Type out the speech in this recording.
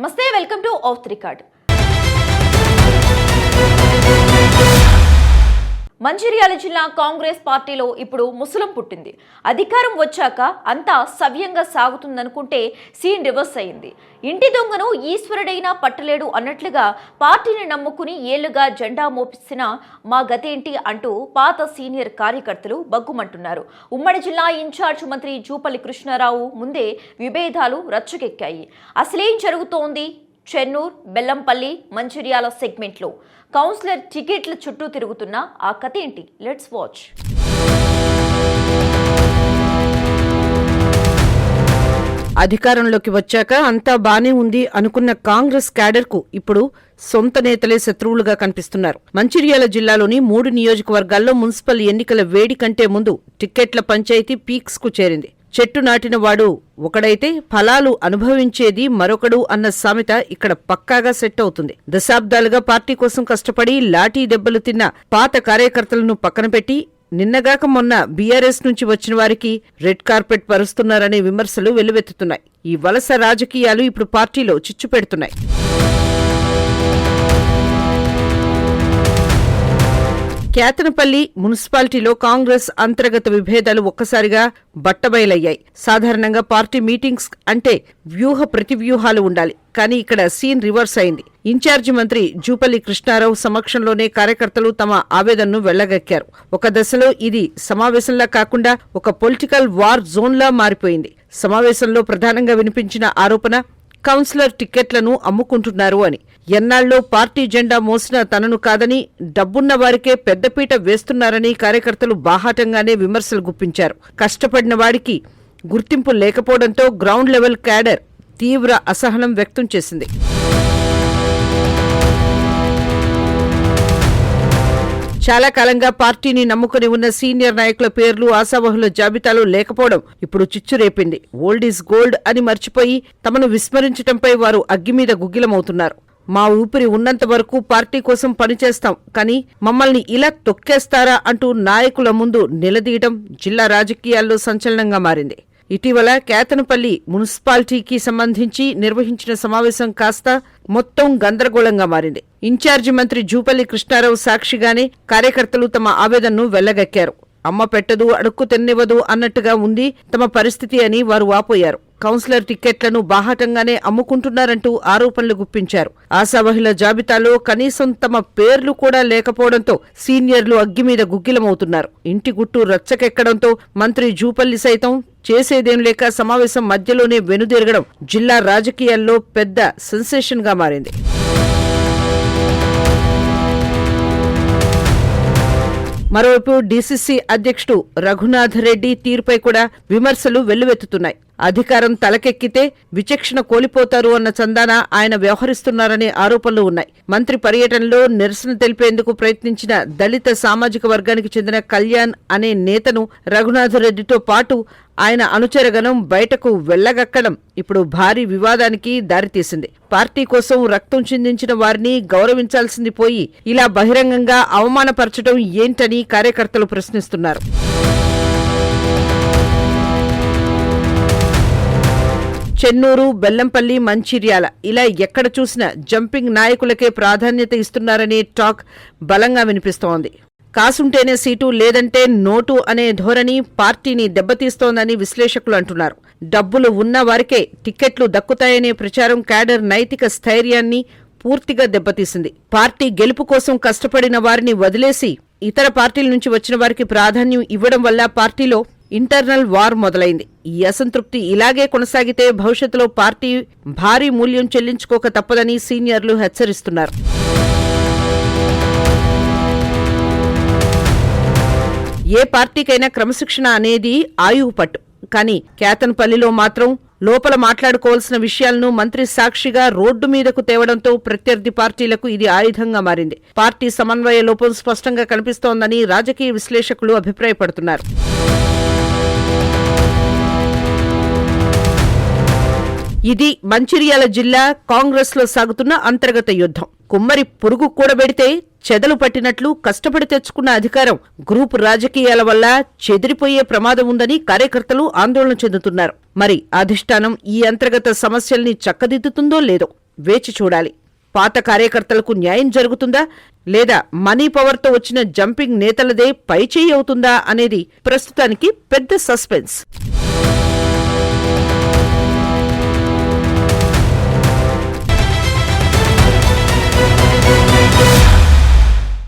నమస్తే, welcome to of the record. Mancherial జిల్లా కాంగ్రెస్ పార్టీలో ఇప్పుడు ముసలం పుట్టింది. అధికారం వచ్చాక అంతా సవ్యంగా సాగుతుందనుకుంటే సీన్ రివర్స్ అయింది. ఇంటి దొంగను ఈశ్వరుడైనా పట్టలేడు అన్నట్లుగా పార్టీని నమ్ముకుని ఏళ్లుగా జెండా మోపిస్తున్న మా గతేంటి అంటూ పాత సీనియర్ కార్యకర్తలు బగ్గుమంటున్నారు. ఉమ్మడి జిల్లా ఇన్ఛార్జ్ మంత్రి జూపల్లి కృష్ణారావు ముందే విభేదాలు రచ్చకెక్కాయి. అసలేం జరుగుతోంది? చెన్నూర్, బెల్లంపల్లి, మంచిర్యాల సెగ్మెంట్లో కౌన్సిలర్ టికెట్ల చుట్టూ తిరుగుతున్న ఆ కథ ఏంటి? Let's watch. అధికారంలోకి వచ్చాక అంతా బానే ఉంది అనుకున్న కాంగ్రెస్ క్యాడర్ కు ఇప్పుడు సొంత నేతలే శత్రువులుగా కనిపిస్తున్నారు. మంచిర్యాల జిల్లాలోని 3 నియోజకవర్గాల్లో మున్సిపల్ ఎన్నికల వేడి కంటే ముందు టిక్కెట్ల పంచాయతీ పీక్స్ కు చేరింది. చెట్టు నాటిన వాడు ఒకడైతే ఫలాలు అనుభవించేది మరొకడు అన్న సామెత ఇక్కడ పక్కాగా సెట్ అవుతుంది. దశాబ్దాలుగా పార్టీ కోసం కష్టపడి లాఠీ దెబ్బలు తిన్న పాత కార్యకర్తలను పక్కన పెట్టి నిన్నగాక మొన్న బీఆర్ఎస్ నుంచి వచ్చిన వారికి రెడ్ కార్పెట్ పరుస్తున్నారనే విమర్శలు వెల్లువెత్తుతున్నాయి. ఈ వలస రాజకీయాలు ఇప్పుడు పార్టీలో చిచ్చు పెడుతున్నాయి. కేతనపల్లి మున్సిపాలిటీలో కాంగ్రెస్ అంతర్గత విభేదాలు ఒక్కసారిగా బట్టబయలయ్యాయి. సాధారణంగా పార్టీ మీటింగ్స్ అంటే వ్యూహ ప్రతివ్యూహాలు ఉండాలి. కానీ ఇక్కడ సీన్ రివర్స్ అయింది. ఇన్ఛార్జి మంత్రి జూపల్లి కృష్ణారావు సమక్షంలోనే కార్యకర్తలు తమ ఆవేదనను వెళ్లగక్కారు. ఒక దశలో ఇది సమావేశంలా కాకుండా ఒక పొలిటికల్ వార్ జోన్లా మారిపోయింది. సమావేశంలో ప్రధానంగా వినిపించిన ఆరోపణ కౌన్సిలర్ టిక్కెట్లను అమ్ముకుంటున్నారు అని. ఎన్నాళ్ళలో పార్టీ జెండా మోసిన తనను కాదని డబ్బున్న వారికే పెద్దపీట వేస్తున్నారని కార్యకర్తలు బాహాటంగానే విమర్శలు గుప్పించారు. కష్టపడిన వాడికి గుర్తింపు లేకపోవడంతో గ్రౌండ్ లెవెల్ క్యాడర్ తీవ్ర అసహనం వ్యక్తం చేసింది. చాలా కాలంగా పార్టీని నమ్ముకుని ఉన్న సీనియర్ నాయకుల పేర్లు ఆశావహుల జాబితాలో లేకపోవడం ఇప్పుడు చిచ్చు రేపింది. ఓల్డ్ ఈజ్ గోల్డ్ అని మర్చిపోయి తమను విస్మరించడంపై వారు అగ్గిమీద గుగ్గిలమవుతున్నారు. మా ఊపిరి ఉన్నంత వరకు పార్టీ కోసం పనిచేస్తాం, కానీ మమ్మల్ని ఇలా తొక్కేస్తారా అంటూ నాయకుల ముందు నిలదీయడం జిల్లా రాజకీయాల్లో సంచలనంగా మారింది. ఇటీవల కేతనపల్లి మున్సిపాలిటీకి సంబంధించి నిర్వహించిన సమావేశం కాస్త మొత్తం గందరగోళంగా మారింది. ఇన్ఛార్జి మంత్రి జూపల్లి కృష్ణారావు సాక్షిగానే కార్యకర్తలు తమ ఆవేదనను వెళ్లగక్కారు. అమ్మ పెట్టదు, అడుక్కు తిన్నివ్వదు అన్నట్టుగా ఉంది తమ పరిస్థితి అని వారు వాపోయారు. కౌన్సిలర్ టిక్కెట్లను బాహాటంగానే అమ్ముకుంటున్నారంటూ ఆరోపణలు గుప్పించారు. ఆశావహుల జాబితాలో కనీసం తమ పేర్లు కూడా లేకపోవడంతో సీనియర్లు అగ్గిమీద గుగ్గిలమవుతున్నారు. ఇంటి గుట్టు రచ్చకెక్కడంతో మంత్రి జూపల్లి సైతం చేసేదేం లేక సమావేశం మధ్యలోనే వెనుదిరగడం జిల్లా రాజకీయాల్లో పెద్ద సెన్సేషన్ గా మారింది. మరోవైపు డీసీసీ అధ్యక్షుడు రఘునాథ్ రెడ్డి తీరుపై కూడా విమర్శలు వెల్లువెత్తుతున్నాయి. అధికారం తలకెక్కితే విచక్షణ కోల్పోతారు అన్న చందాన ఆయన వ్యవహరిస్తున్నారనే ఆరోపణలు ఉన్నాయి. మంత్రి పర్యటనలో నిరసన తెలిపేందుకు ప్రయత్నించిన దళిత సామాజిక వర్గానికి చెందిన కళ్యాణ్ అనే నేతను రఘునాథ్ రెడ్డితో పాటు ఆయన అనుచరగణం బయటకు వెళ్లగక్కడం ఇప్పుడు భారీ వివాదానికి దారితీసింది. పార్టీ కోసం రక్తం చిందించిన వారిని గౌరవించాల్సింది పోయి ఇలా బహిరంగంగా అవమానపరచడం ఏంటని కార్యకర్తలు ప్రశ్నిస్తున్నారు. చెన్నూరు, బెల్లంపల్లి, మంచిర్యాల ఇలా ఎక్కడ చూసినా జంపింగ్ నాయకులకే ప్రాధాన్యత ఇస్తున్నారనే టాక్ బలంగా వినిపిస్తోంది. కాసుంటేనే సీటు, లేదంటే నోటు అనే ధోరణి పార్టీని దెబ్బతీస్తోందని విశ్లేషకులు అంటున్నారు. డబ్బులు ఉన్న వారికే టిక్కెట్లు దక్కుతాయనే ప్రచారం క్యాడర్ నైతిక స్థైర్యాన్ని పూర్తిగా దెబ్బతీసింది. పార్టీ గెలుపు కోసం కష్టపడిన వారిని వదిలేసి ఇతర పార్టీల నుంచి వచ్చిన వారికి ప్రాధాన్యం ఇవ్వడం వల్ల పార్టీలో ఇంటర్నల్ వార్ మొదలైంది. ఈ అసంతృప్తి ఇలాగే కొనసాగితే భవిష్యత్తులో పార్టీ భారీ మూల్యం చెల్లించుకోక తప్పదని సీనియర్లు హెచ్చరిస్తున్నారు. ఏ పార్టీకైనా క్రమశిక్షణ అనేది ఆయువు పట్టు. కానీ కేతనపల్లిలో మాత్రం లోపల మాట్లాడుకోవాల్సిన విషయాలను మంత్రి సాక్షిగా రోడ్డు మీదకు తేవడంతో ప్రత్యర్థి పార్టీలకు ఇది ఆయుధంగా మారింది. పార్టీ సమన్వయ లోపం స్పష్టంగా కనిపిస్తోందని రాజకీయ విశ్లేషకులు అభిప్రాయపడుతున్నారు. ఇది మంచిర్యాల జిల్లా కాంగ్రెస్ లో సాగుతున్న అంతర్గత యుద్ధం. కుమ్మరి పురుగు కూడబెడితే చెదలు పట్టినట్లు కష్టపడి తెచ్చుకున్న అధికారం గ్రూప్ రాజకీయాల వల్ల చెదిరిపోయే ప్రమాదం ఉందని కార్యకర్తలు ఆందోళన చెందుతున్నారు. మరి అధిష్టానం ఈ అంతర్గత సమస్యల్ని చక్కదిద్దుతుందో లేదో. వేచి చూడాలి. పాత కార్యకర్తలకు న్యాయం జరుగుతుందా లేదా మనీ పవర్తో వచ్చిన జంపింగ్ నేతలదే పైచేయి అవుతుందా అనేది ప్రస్తుతానికి పెద్ద సస్పెన్స్.